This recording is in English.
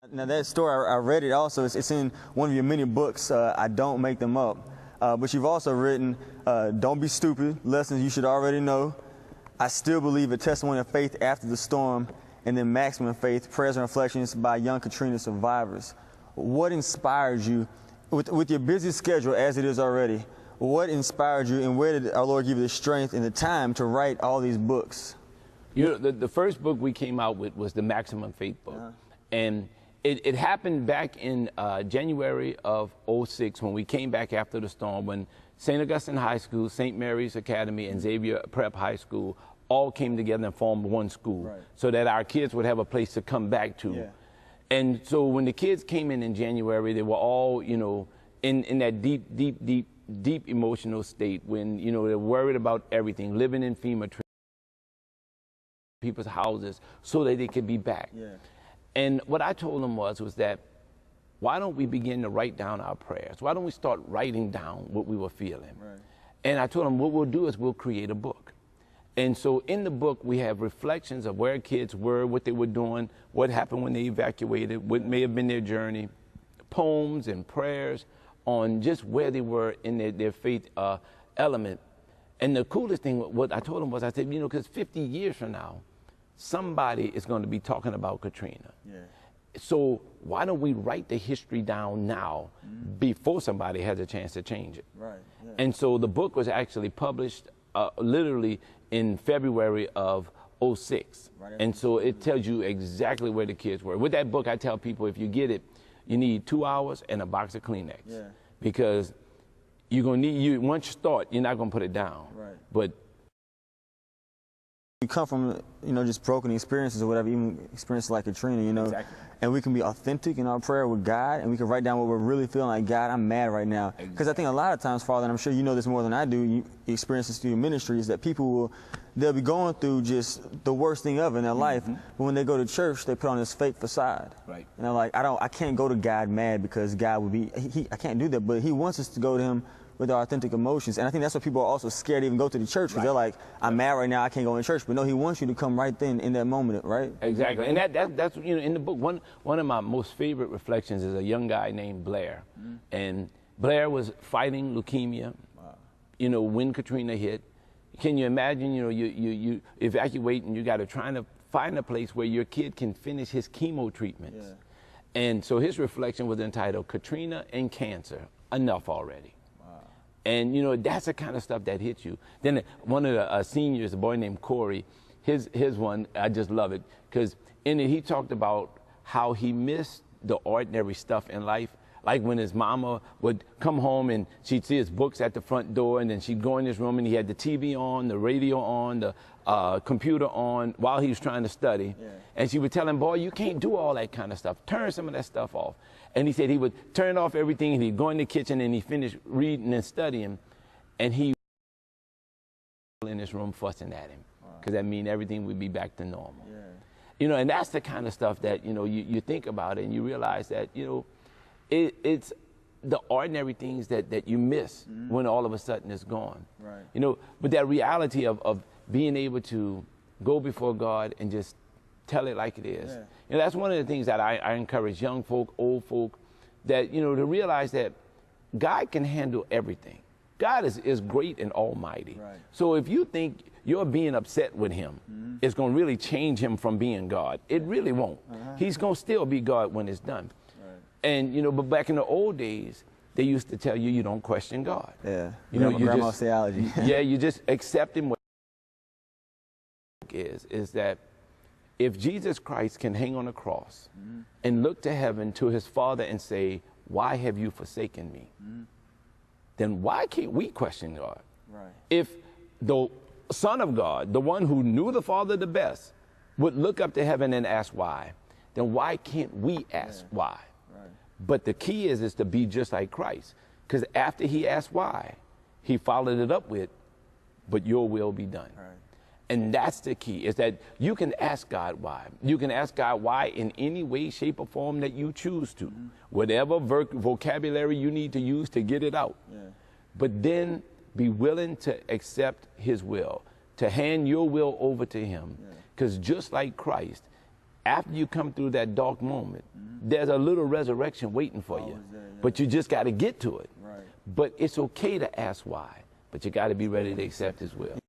Now that story, I read it also. It's in one of your many books, I Don't Make Them Up. But you've also written, Don't Be Stupid, Lessons You Should Already Know, I Still Believe, A Testimony of Faith After the Storm, and then Maximum Faith, Prayers and Reflections by Young Katrina Survivors. What inspired you, with your busy schedule as it is already, what inspired you and where did our Lord give you the strength and the time to write all these books? You know, the first book we came out with was the Maximum Faith book. And it happened back in January of '06 when we came back after the storm, when St. Augustine High School, St. Mary's Academy, and Xavier Prep High School all came together and formed one school, so that our kids would have a place to come back to. And so when the kids came in January, they were all, you know, in that deep emotional state when, you know, they're worried about everything, living in FEMA people's houses so that they could be back. And what I told them was that, why don't we begin to write down our prayers? Why don't we start writing down what we were feeling? And I told them what we'll do is we'll create a book. And so in the book, we have reflections of where kids were, what they were doing, what happened when they evacuated, what may have been their journey, poems and prayers on just where they were in their faith element. And the coolest thing, what I told them was, I said, you know, because 50 years from now, somebody is going to be talking about Katrina. So why don't we write the history down now before somebody has a chance to change it? And so the book was actually published literally in February of '06. And so it tells you exactly where the kids were. With that book, I tell people, if you get it, you need 2 hours and a box of Kleenex. Because you're going to need, once you start, you're not going to put it down. But you come from, you know, just broken experiences or whatever, even experiences like Katrina, you know, and we can be authentic in our prayer with God, and we can write down what we're really feeling, like, God, I'm mad right now. Because I think a lot of times, Father, and I'm sure you know this more than I do, you experience this through your ministry, is that people they'll be going through just the worst thing ever in their life, but when they go to church, they put on this fake facade. And they're like, I can't go to God mad because God would be, I can't do that, but he wants us to go to him with our authentic emotions. And I think that's why people are also scared to even go to the church, because they're like, I'm mad right now, I can't go in church. But no, he wants you to come right then in that moment, right? Exactly. And that's, you know, in the book, one of my most favorite reflections is a young guy named Blair. And Blair was fighting leukemia, you know, when Katrina hit. Can you imagine, you know, you evacuate and you got to try to find a place where your kid can finish his chemo treatments. And so his reflection was entitled, Katrina and Cancer, Enough Already. And, you know, that's the kind of stuff that hits you. Then one of the seniors, a boy named Corey, his one, I just love it, because in it he talked about how he missed the ordinary stuff in life. Like when his mama would come home and she'd see his books at the front door, and then she'd go in his room and he had the TV on, the radio on, the computer on while he was trying to study. And she would tell him, boy, you can't do all that kind of stuff. Turn some of that stuff off. And he said he would turn off everything and he'd go in the kitchen and he'd finish reading and studying, and he in his room fussing at him, because that means everything would be back to normal. You know, and that's the kind of stuff that, you know, you think about it and you realize that, you know, it's the ordinary things that you miss when all of a sudden it's gone. You know, but that reality of being able to go before God and just tell it like it is. You know, that's one of the things that I encourage young folk, old folk, that, you know, to realize that God can handle everything. God is great and almighty. So if you think you're being upset with him, it's going to really change him from being God. It really won't. He's going to still be God when it's done. And, you know, but back in the old days, they used to tell you don't question God. You know, you grandma's theology. You just accept him. What is that if Jesus Christ can hang on a cross and look to heaven to his Father and say, why have you forsaken me? Then why can't we question God? If the Son of God, the one who knew the Father the best, would look up to heaven and ask why, then why can't we ask why? But the key is to be just like Christ. Because after he asked why, he followed it up with, but your will be done. And that's the key, is that you can ask God why. You can ask God why in any way, shape, or form that you choose to. Whatever vocabulary you need to use to get it out. But then be willing to accept his will, to hand your will over to him. Because just like Christ, after you come through that dark moment, there's a little resurrection waiting for you. But you just got to get to it. Right. But it's okay to ask why. But you got to be ready to accept His will.